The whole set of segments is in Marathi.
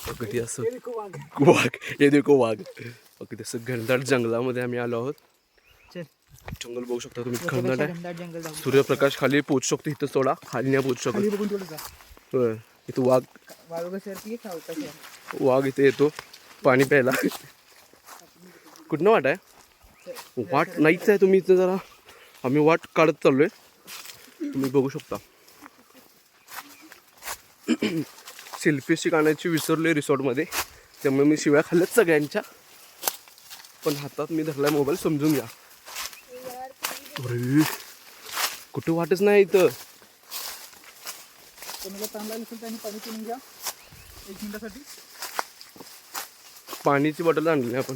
अगदी असं वाघ, हे देखो वाघ. अगदी असं घनदाट जंगलामध्ये आम्ही आलो आहोत. जंगल बघू शकता तुम्ही, घनदाट आहे. सूर्यप्रकाश खाली पोहोचू शकतो इथं, थोडा खाली नाही पोहोचू शकत. होय, इथं वाघ इथे येतो पाणी प्यायला. कुठनं वाट आहे? वाट नाहीच आहे. तुम्ही इथं जरा, आम्ही वाट काढत चाललोय, तुम्ही बघू शकता. सेल्फी काढण्याची विसरलोय रिसॉर्टमध्ये, त्यामुळे मी शिव्या खाल्ल्यात सगळ्यांच्या. पण हातात मी धरलाय मोबाईल, समजून घ्या. अरे कुठं वाटच नाही इथं. पाण्याची बॉटल आणली नाही आपण.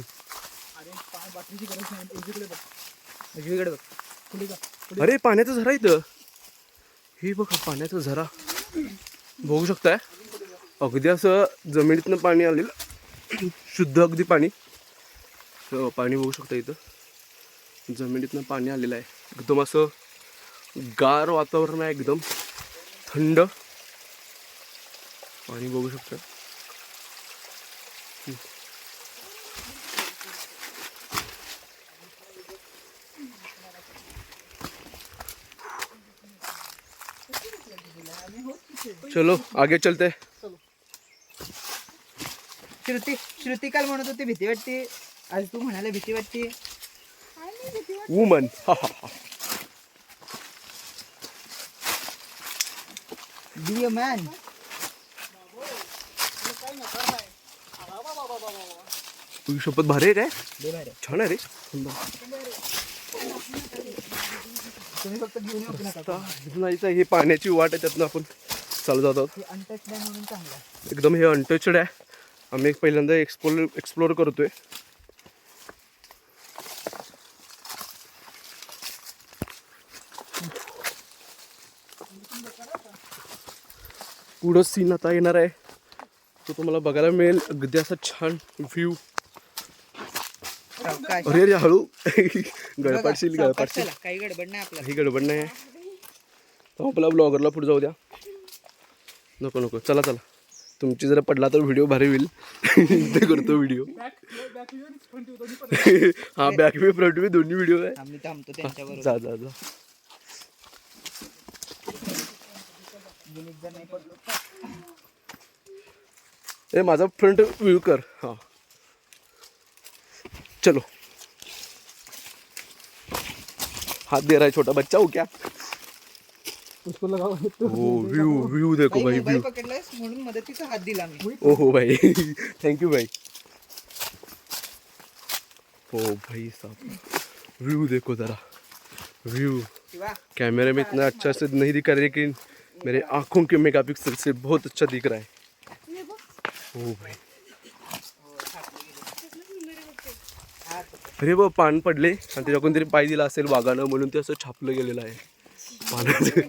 अरे पाण्याचा झरा इथं, हे बघा पाण्याचा झरा बघू शकताय. अगदी असं जमिनीतनं पाणी आलेलं, शुद्ध अगदी पाणी. पाणी बघू शकता इथं, जमिनीतनं पाणी आलेलं आहे. एकदम असं गार वातावरण आहे, एकदम थंड पाणी बघू शकता. चलो आगे चलते. श्रुती काल म्हणत होती भीती वाटते, आज तू म्हणाला भीती वाटते. वुमन. Be a man. तुझी शपथ भारी आहे काय? छान आहे रे. तुम्ही फक्त घेऊन येऊ नका. नाहीच आहे, हे पाण्याची वाट आहे, त्यातनं आपण चालू जात आहोत. अनटच्ड आहे म्हणून चांगला आहे. एकदम हे अनटचड आहे. आम्ही पहिल्यांदा एक्सप्लोर करतोय. पुढं सीन आता येणार आहे, तो तुम्हाला बघायला मिळेल. अगदी असा छान व्ह्यू. अरे अरे हळू, गळपाटशील. काही गडबड नाही आपल्याला. काही गडबड नाही आहे. आपला ब्लॉगरला पुढे जाऊ द्या. नको चला. तुमची जरा पडला तर व्हिडिओ भारी होईल. ते करतो व्हिडिओ. हा, बॅक व्ह्यू फ्रंट व्ह्यू दोन्ही व्हिडिओ आहे. आम्ही थांबतो त्यांच्याबरोबर. जा. ए माझा फ्रंट व्ह्यू कर. हा चलो. हाथ दे रहा है छोटा बच्चा हो क्या? उसको लगाओ. व्यू देखो भाई, व्यू पकडलास म्हणून मदतीचा हात दिला मी. ओहो भाई, थैंक यू भाई. ओ भाई साहब, व्यू देखो जरा, व्यू. कैमरे में इतना अच्छा से नहीं दिखा रहा, लेकिन मेरे आंखों के मेगापिक्सल से बहुत अच्छा दिख रहा है. ओ भाई, अरे बा पान पडले आणि त्याच्या कोणतरी पाय दिला असेल वाघानं, म्हणून ते असं छापलं गेलेलं आहे पाण्याचं.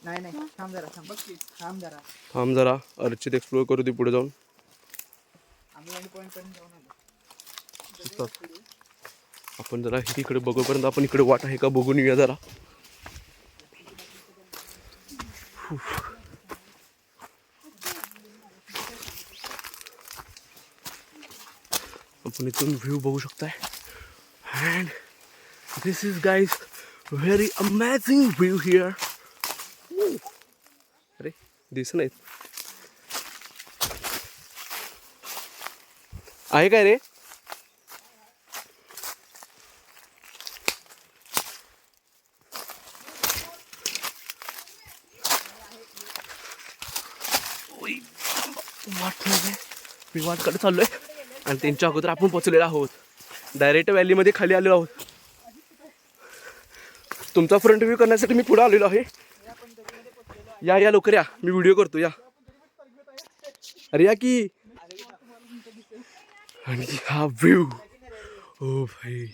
नाही थांब जरा, अर्चित एक्सप्लोर करू दे पुढे जाऊन. आपण जरा इकडे बघूपर्यंत आपण इकडे वाट आहे का बघून येऊया जरा. आपण इथून व्ह्यू बघू शकताय. And this is guys very amazing view here. अरे दिसत नाहीत आहे काय रे? वाट नाही, मी वाटकडे चाललोय आणि त्यांच्या अगोदर आपण पोचलेलो आहोत. डायरेक्ट व्हॅलीमध्ये खाली आलेलो आहोत. तुमचा फ्रंट व्ह्यू करण्यासाठी मी पुढे आलेलो आहे. या लवकर या, मी व्हिडिओ करतो. या अरे या की. आणि हा व्ह्यू, ओ भाई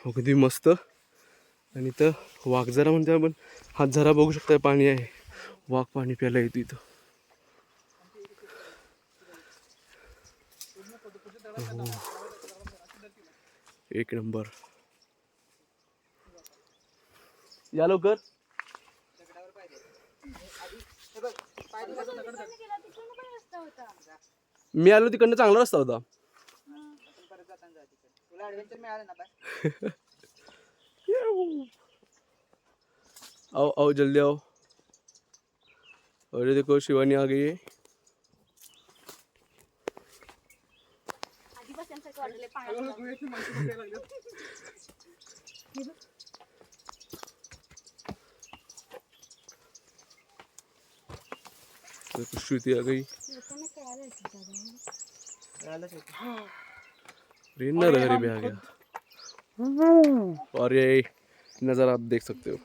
अगदी मस्त. आणि इथं वाघ झरा म्हणते आपण, हा झरा बघू शकता, पाणी आहे. वाघ पाणी प्यायला येतो इथं. एक नंबर. या लवकर. मी आलो तिकडनं चांगला रस्ता होता. परत जाताना जा तिकडे. तुला ऍडव्हेंचर मिळालं ना बस. आओ आओ जल्दी आओ. अरे देखो शिवानी आ गई है. देखो श्रुति आ गई. रेनर हरी में आ गया. और ये नज़ारा आप देख सकते हो.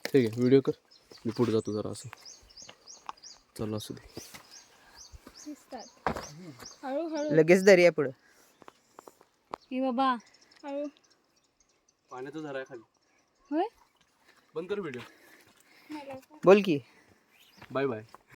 ठीक आहे व्हिडिओ कर. मी पुढे जातो जरा असं. चला असू दे. हळूहळू लगेच दर्या पुढं. की बाबा हळू. पाण्याचा झरा आहे खाली. होय बंद कर व्हिडिओ. बोल की. Bye bye.